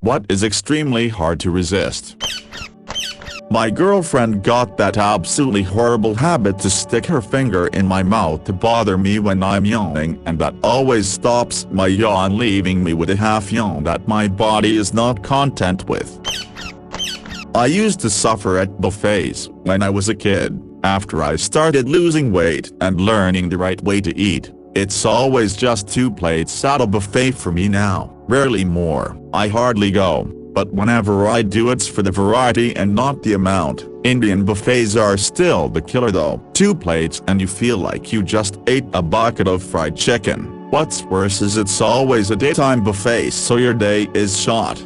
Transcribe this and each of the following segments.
what is extremely hard to resist. My girlfriend got that absolutely horrible habit to stick her finger in my mouth to bother me when I'm yawning, and that always stops my yawn, leaving me with a half yawn that my body is not content with. I used to suffer at buffets when I was a kid. After I started losing weight and learning the right way to eat, it's always just 2 plates at a buffet for me now, rarely more. I hardly go. But whenever I do, it's for the variety and not the amount. Indian buffets are still the killer though. 2 plates and you feel like you just ate a bucket of fried chicken. What's worse is it's always a daytime buffet, so your day is shot.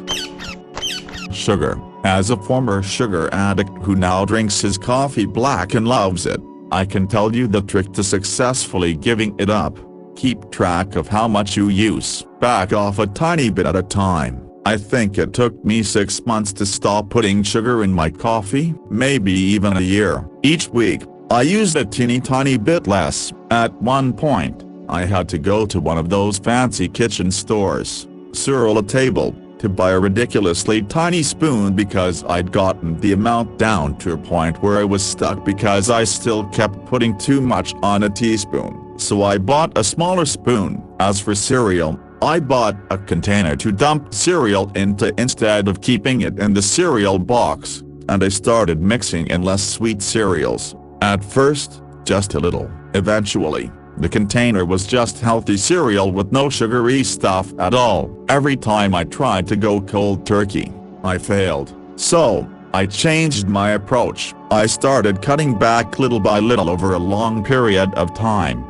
Sugar. As a former sugar addict who now drinks his coffee black and loves it, I can tell you the trick to successfully giving it up. Keep track of how much you use. Back off a tiny bit at a time. I think it took me 6 months to stop putting sugar in my coffee, maybe even a year. Each week, I used a teeny tiny bit less. At one point, I had to go to one of those fancy kitchen stores, Cyril a table, to buy a ridiculously tiny spoon because I'd gotten the amount down to a point where I was stuck because I still kept putting too much on a teaspoon. So I bought a smaller spoon. As for cereal, I bought a container to dump cereal into instead of keeping it in the cereal box, and I started mixing in less sweet cereals. At first, just a little. Eventually, the container was just healthy cereal with no sugary stuff at all. Every time I tried to go cold turkey, I failed. So, I changed my approach. I started cutting back little by little over a long period of time.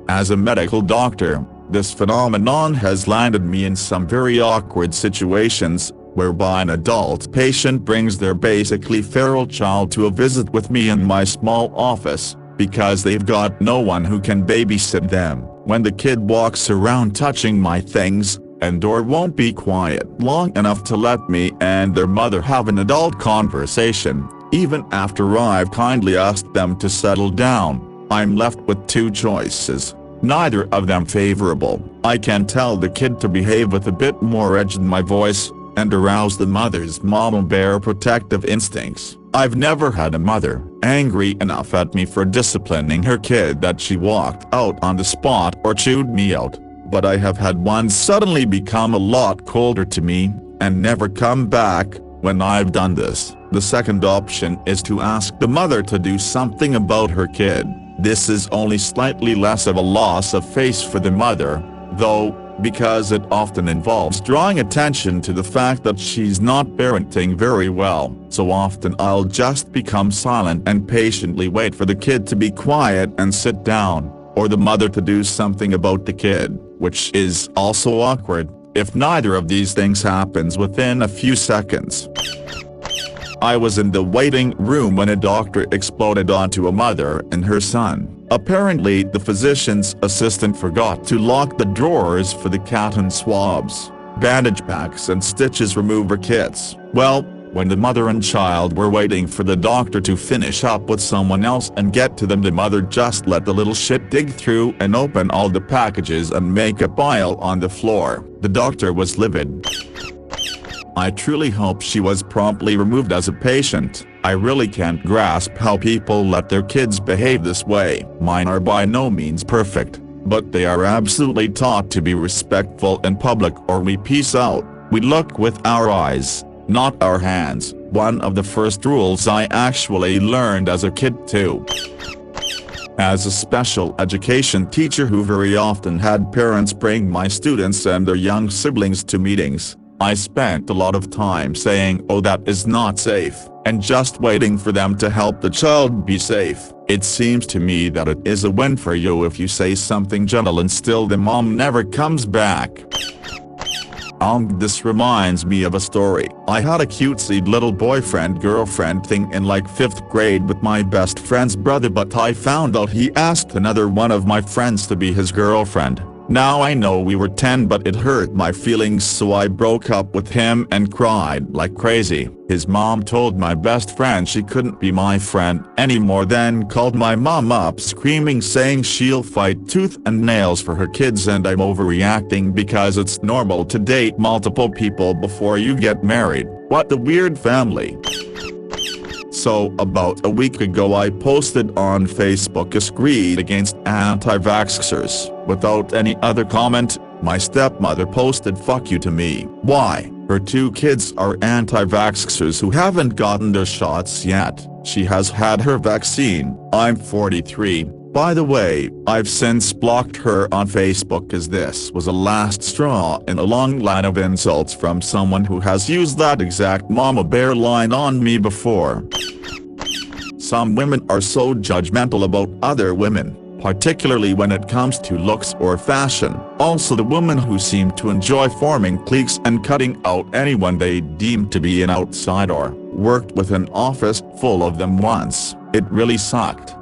As a medical doctor, this phenomenon has landed me in some very awkward situations, whereby an adult patient brings their basically feral child to a visit with me in my small office, because they've got no one who can babysit them. When the kid walks around touching my things, and or won't be quiet long enough to let me and their mother have an adult conversation, even after I've kindly asked them to settle down, I'm left with 2 choices. Neither of them favorable. I can tell the kid to behave with a bit more edge in my voice, and arouse the mother's mama bear protective instincts. I've never had a mother angry enough at me for disciplining her kid that she walked out on the spot or chewed me out, but I have had one suddenly become a lot colder to me, and never come back, when I've done this. The second option is to ask the mother to do something about her kid. This is only slightly less of a loss of face for the mother, though, because it often involves drawing attention to the fact that she's not parenting very well. So often I'll just become silent and patiently wait for the kid to be quiet and sit down, or the mother to do something about the kid, which is also awkward, if neither of these things happens within a few seconds. I was in the waiting room when a doctor exploded onto a mother and her son. Apparently the physician's assistant forgot to lock the drawers for the cotton swabs, bandage packs and stitches remover kits. Well, when the mother and child were waiting for the doctor to finish up with someone else and get to them, the mother just let the little shit dig through and open all the packages and make a pile on the floor. The doctor was livid. I truly hope she was promptly removed as a patient. I really can't grasp how people let their kids behave this way. Mine are by no means perfect, but they are absolutely taught to be respectful in public or we peace out. We look with our eyes, not our hands. One of the first rules I actually learned as a kid too. As a special education teacher who very often had parents bring my students and their young siblings to meetings, I spent a lot of time saying, "Oh, that is not safe," and just waiting for them to help the child be safe. It seems to me that it is a win for you if you say something gentle and still the mom never comes back. This reminds me of a story. I had a cutesy little boyfriend-girlfriend thing in like 5th grade with my best friend's brother, but I found out he asked another one of my friends to be his girlfriend. Now I know we were 10, but it hurt my feelings, so I broke up with him and cried like crazy. His mom told my best friend she couldn't be my friend anymore, then called my mom up screaming, saying she'll fight tooth and nails for her kids and I'm overreacting because it's normal to date multiple people before you get married. What a weird family. So about a week ago I posted on Facebook AskReddit against anti-vaxxers. Without any other comment, my stepmother posted "fuck you" to me. Why? Her 2 kids are anti-vaxxers who haven't gotten their shots yet. She has had her vaccine. I'm 43. By the way, I've since blocked her on Facebook as this was a last straw in a long line of insults from someone who has used that exact mama bear line on me before. Some women are so judgmental about other women, particularly when it comes to looks or fashion. Also the women who seem to enjoy forming cliques and cutting out anyone they deem to be an outsider. Worked with an office full of them once. It really sucked.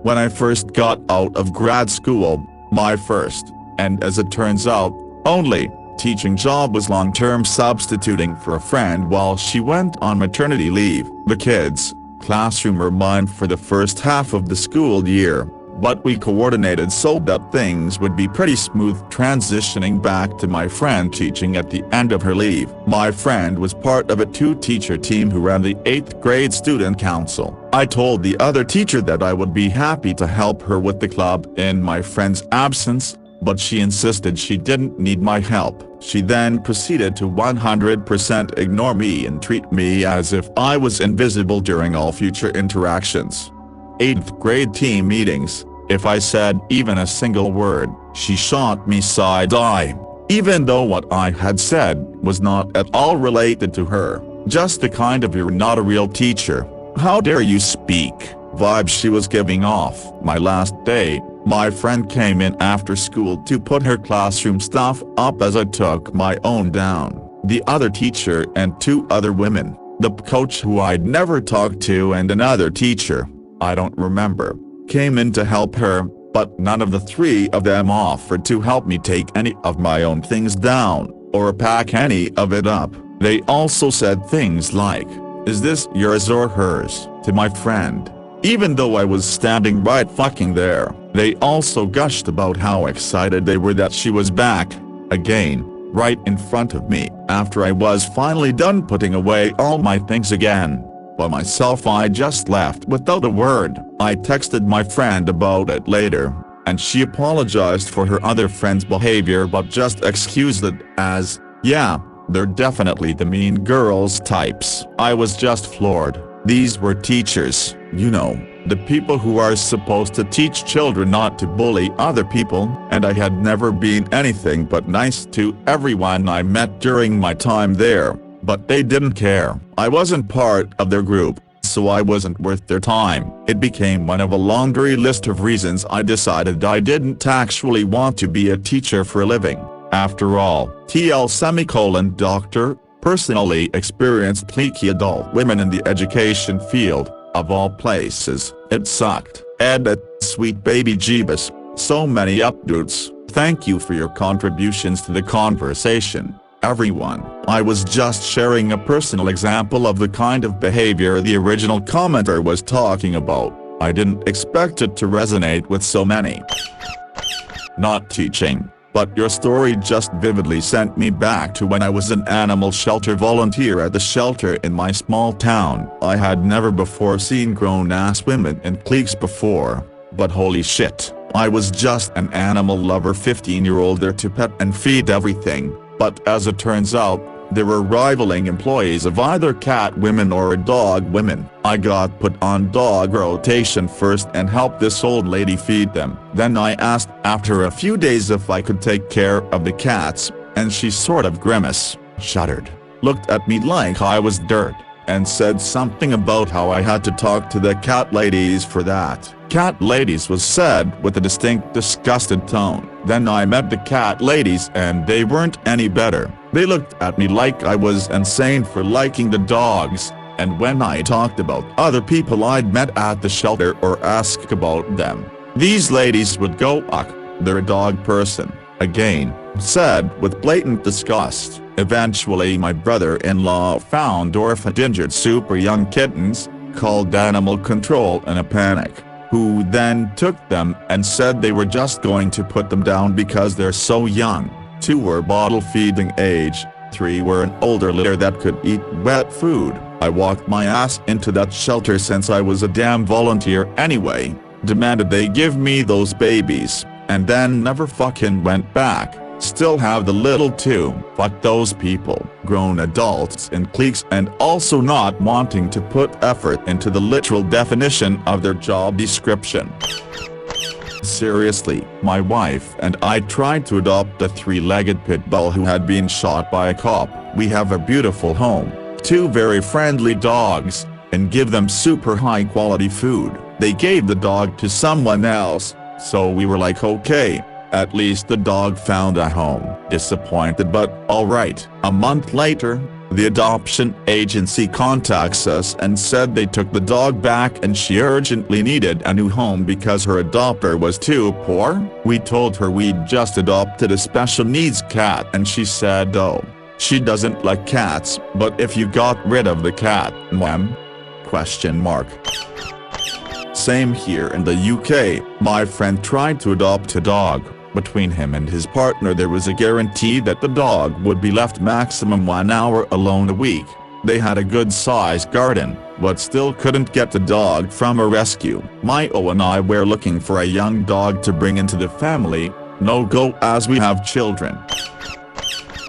When I first got out of grad school, my first, and as it turns out, only, teaching job was long-term substituting for a friend while she went on maternity leave. The kids' classroom were mine for the first half of the school year, but we coordinated so that things would be pretty smooth transitioning back to my friend teaching at the end of her leave. My friend was part of a 2-teacher team who ran the 8th grade student council. I told the other teacher that I would be happy to help her with the club in my friend's absence, but she insisted she didn't need my help. She then proceeded to 100% ignore me and treat me as if I was invisible during all future interactions. 8th grade team meetings, if I said even a single word, she shot me side-eye, even though what I had said was not at all related to her. Just the kind of "you're not a real teacher, how dare you speak" vibe she was giving off. My last day, my friend came in after school to put her classroom stuff up as I took my own down. The other teacher and 2 other women, the coach who I'd never talked to and another teacher, I don't remember, came in to help her, but none of the 3 of them offered to help me take any of my own things down, or pack any of it up. They also said things like, "Is this yours or hers?" to my friend, even though I was standing right fucking there. They also gushed about how excited they were that she was back, again, right in front of me. After I was finally done putting away all my things again, by myself, I just left without a word. I texted my friend about it later, and she apologized for her other friend's behavior but just excused it as, "Yeah, they're definitely the mean girls types." I was just floored. These were teachers, you know, the people who are supposed to teach children not to bully other people, and I had never been anything but nice to everyone I met during my time there, but they didn't care. I wasn't part of their group, so I wasn't worth their time. It became one of a laundry list of reasons I decided I didn't actually want to be a teacher for a living. After all, Doctor, personally experienced leaky adult women in the education field, of all places. It sucked. Edit, sweet baby Jeebus, so many updates. Thank you for your contributions to the conversation, everyone. I was just sharing a personal example of the kind of behavior the original commenter was talking about. I didn't expect it to resonate with so many. Not teaching, but your story just vividly sent me back to when I was an animal shelter volunteer at the shelter in my small town. I had never before seen grown-ass women in cliques before, but holy shit, I was just an animal lover 15-year-old there to pet and feed everything. But as it turns out, there were rivaling employees of either cat women or dog women. I got put on dog rotation first and helped this old lady feed them. Then I asked after a few days if I could take care of the cats, and she sort of grimaced, shuddered, looked at me like I was dirt, and said something about how I had to talk to the cat ladies for that. Cat ladies was said with a distinct disgusted tone. Then I met the cat ladies and they weren't any better. They looked at me like I was insane for liking the dogs, and when I talked about other people I'd met at the shelter or asked about them, these ladies would go, "Ugh, they're a dog person, again," said with blatant disgust. Eventually my brother-in-law found orphaned injured super young kittens, called animal control in a panic, who then took them and said they were just going to put them down because they're so young. 2 were bottle feeding age, 3 were an older litter that could eat wet food. I walked my ass into that shelter since I was a damn volunteer anyway, demanded they give me those babies, and then never fucking went back. Still have the little too. Fuck those people. Grown adults in cliques and also not wanting to put effort into the literal definition of their job description. Seriously, my wife and I tried to adopt a 3-legged pit bull who had been shot by a cop. We have a beautiful home, 2 very friendly dogs, and give them super high quality food. They gave the dog to someone else, so we were like, okay, at least the dog found a home. Disappointed but alright. A month later, the adoption agency contacts us and said they took the dog back and she urgently needed a new home because her adopter was too poor. We told her we'd just adopted a special needs cat and she said oh, she doesn't like cats, but if you got rid of the cat, ma'am? Question mark. Same here in the UK, my friend tried to adopt a dog. Between him and his partner there was a guarantee that the dog would be left maximum 1 hour alone a week. They had a good-sized garden, but still couldn't get the dog from a rescue. Mio and I were looking for a young dog to bring into the family, no go as we have children.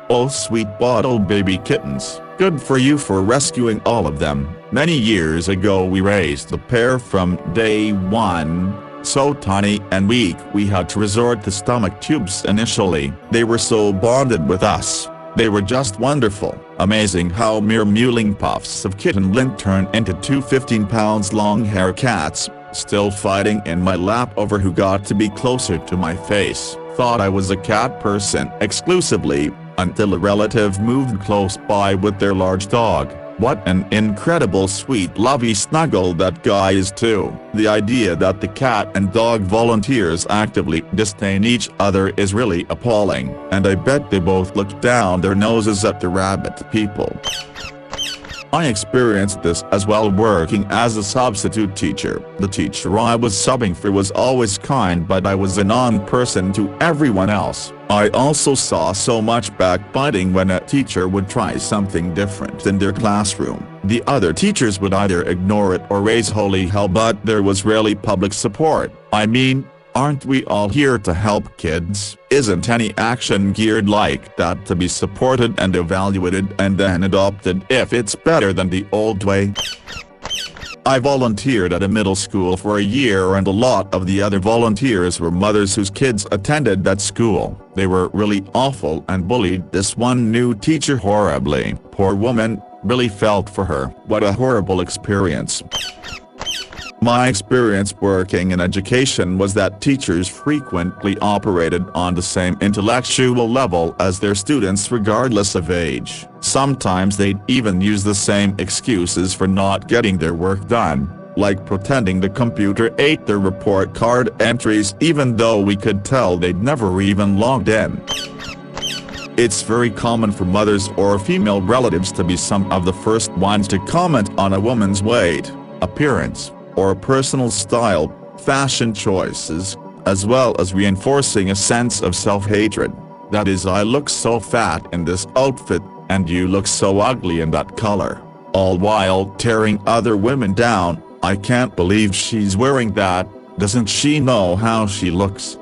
Oh sweet bottle baby kittens, good for you for rescuing all of them. Many years ago we raised the pair from day one. So tiny and weak we had to resort to stomach tubes initially. They were so bonded with us. They were just wonderful. Amazing how mere mewling puffs of kitten lint turned into 2 15-pound long hair cats, still fighting in my lap over who got to be closer to my face. Thought I was a cat person exclusively, until a relative moved close by with their large dog. What an incredible sweet lovey snuggle that guy is too. The idea that the cat and dog volunteers actively disdain each other is really appalling, and I bet they both look down their noses at the rabbit people. I experienced this as well working as a substitute teacher. The teacher I was subbing for was always kind but I was a non-person to everyone else. I also saw so much backbiting when a teacher would try something different in their classroom. The other teachers would either ignore it or raise holy hell, but there was rarely public support. I mean, aren't we all here to help kids? Isn't any action geared like that to be supported and evaluated and then adopted if it's better than the old way? I volunteered at a middle school for a year and a lot of the other volunteers were mothers whose kids attended that school. They were really awful and bullied this one new teacher horribly. Poor woman, really felt for her. What a horrible experience. My experience working in education was that teachers frequently operated on the same intellectual level as their students regardless of age. Sometimes they'd even use the same excuses for not getting their work done, like pretending the computer ate their report card entries even though we could tell they'd never even logged in. It's very common for mothers or female relatives to be some of the first ones to comment on a woman's weight, appearance, or personal style, fashion choices, as well as reinforcing a sense of self-hatred. That is, I look so fat in this outfit, and you look so ugly in that color. All while tearing other women down. I can't believe she's wearing that, doesn't she know how she looks?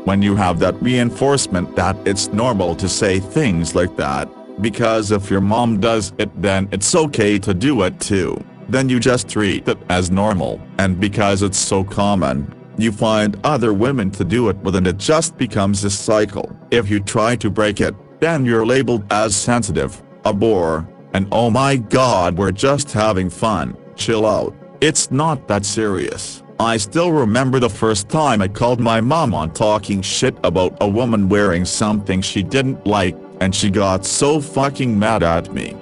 When you have that reinforcement that it's normal to say things like that, because if your mom does it then it's okay to do it too. Then you just treat it as normal, and because it's so common, you find other women to do it with and it just becomes a cycle. If you try to break it, then you're labeled as sensitive, a bore, and oh my god we're just having fun. Chill out, it's not that serious. I still remember the first time I called my mom on talking shit about a woman wearing something she didn't like, and she got so fucking mad at me.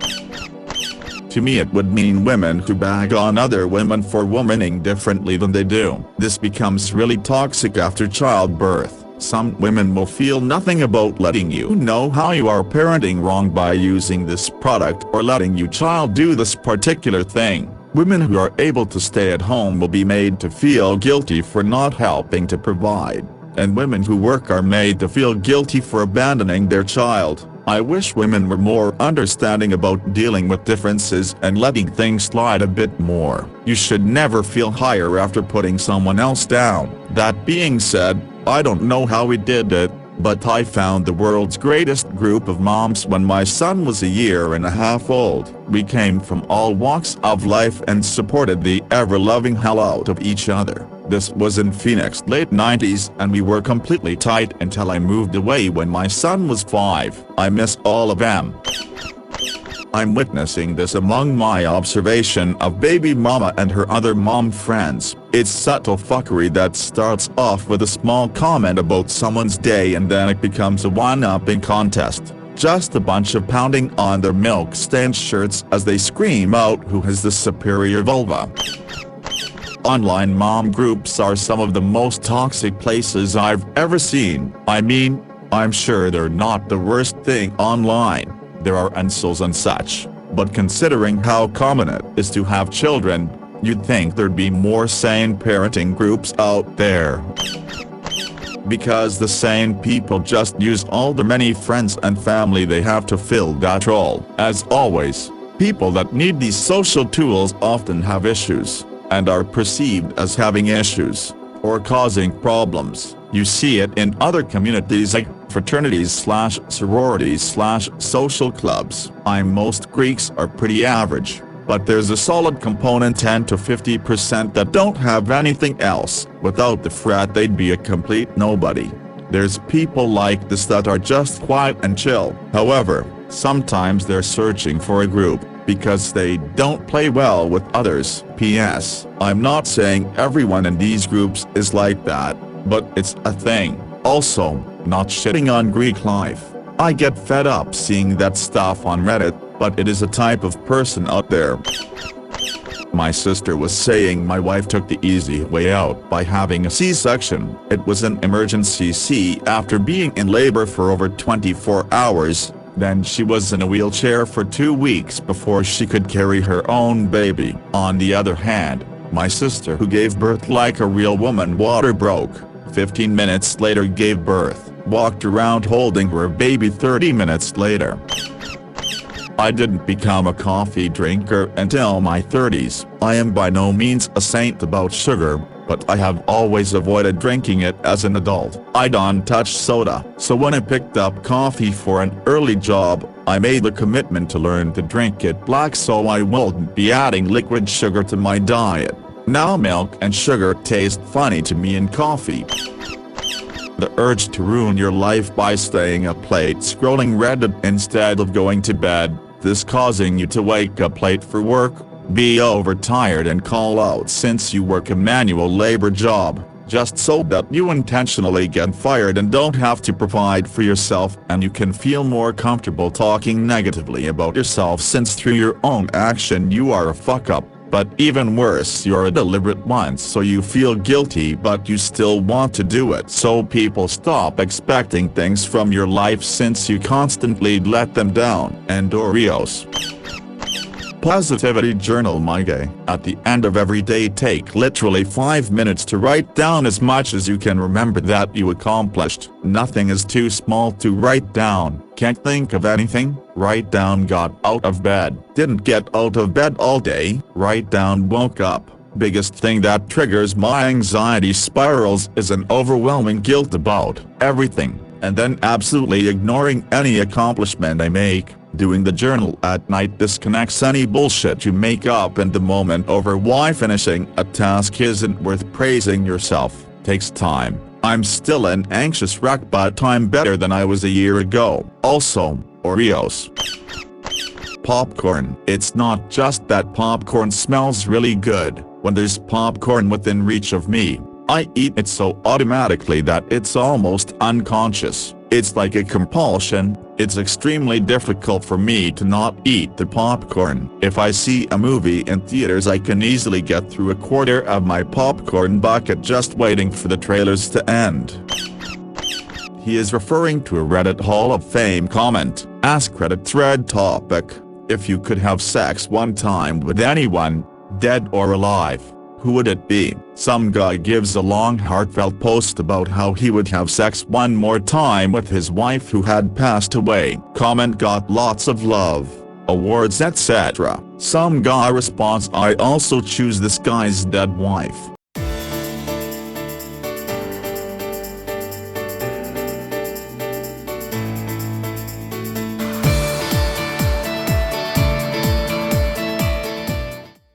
To me it would mean women who bag on other women for womaning differently than they do. This becomes really toxic after childbirth. Some women will feel nothing about letting you know how you are parenting wrong by using this product or letting your child do this particular thing. Women who are able to stay at home will be made to feel guilty for not helping to provide, and women who work are made to feel guilty for abandoning their child. I wish women were more understanding about dealing with differences and letting things slide a bit more. You should never feel higher after putting someone else down. That being said, I don't know how we did it, but I found the world's greatest group of moms when my son was 1.5 years old. We came from all walks of life and supported the ever-loving hell out of each other. This was in Phoenix late 90s and we were completely tight until I moved away when my son was 5. I miss all of them. I'm witnessing this among my observation of baby mama and her other mom friends. It's subtle fuckery that starts off with a small comment about someone's day and then it becomes a one-upping contest. Just a bunch of pounding on their milk-stained shirts as they scream out who has the superior vulva. Online mom groups are some of the most toxic places I've ever seen. I mean, I'm sure they're not the worst thing online. There are incels and such, but considering how common it is to have children, you'd think there'd be more sane parenting groups out there. Because the sane people just use all the many friends and family they have to fill that role. As always, people that need these social tools often have issues, and are perceived as having issues, or causing problems. You see it in other communities like fraternities/sororities/social clubs. Most Greeks are pretty average, but there's a solid component 10 to 50% that don't have anything else. Without the frat they'd be a complete nobody. There's people like this that are just quiet and chill. However, sometimes they're searching for a group, because they don't play well with others. P.S. I'm not saying everyone in these groups is like that, but it's a thing. Also, not shitting on Greek life. I get fed up seeing that stuff on Reddit, but it is a type of person out there. My sister was saying my wife took the easy way out by having a C-section. It was an emergency C after being in labor for over 24 hours. Then she was in a wheelchair for 2 weeks before she could carry her own baby. On the other hand, my sister who gave birth like a real woman water broke. 15 minutes later gave birth, walked around holding her baby 30 minutes later. I didn't become a coffee drinker until my 30s. I am by no means a saint about sugar, but I have always avoided drinking it as an adult. I don't touch soda, so when I picked up coffee for an early job, I made the commitment to learn to drink it black so I wouldn't be adding liquid sugar to my diet. Now milk and sugar taste funny to me in coffee. The urge to ruin your life by staying up late scrolling Reddit instead of going to bed, this causing you to wake up late for work, be overtired and call out since you work a manual labor job, just so that you intentionally get fired and don't have to provide for yourself, and you can feel more comfortable talking negatively about yourself since through your own action you are a fuck-up, but even worse you're a deliberate one so you feel guilty but you still want to do it so people stop expecting things from your life since you constantly let them down. And Oreos. Positivity journal. My day. At the end of every day take literally 5 minutes to write down as much as you can remember that you accomplished. Nothing is too small to write down. Can't think of anything? Write down got out of bed. Didn't get out of bed all day? Write down woke up. Biggest thing that triggers my anxiety spirals is an overwhelming guilt about everything, and then absolutely ignoring any accomplishment I make. Doing the journal at night disconnects any bullshit you make up in the moment over why finishing a task isn't worth praising yourself. Takes time. I'm still an anxious wreck but I'm better than I was a year ago. Also, Oreos. Popcorn. It's not just that popcorn smells really good. When there's popcorn within reach of me, I eat it so automatically that it's almost unconscious. It's like a compulsion. It's extremely difficult for me to not eat the popcorn. If I see a movie in theaters I can easily get through a quarter of my popcorn bucket just waiting for the trailers to end. he is referring to a Reddit Hall of Fame comment. AskReddit thread topic: if you could have sex one time with anyone, dead or alive, who would it be? Some guy gives a long heartfelt post about how he would have sex one more time with his wife who had passed away. Comment got lots of love, awards etc. Some guy responds, I also choose this guy's dead wife.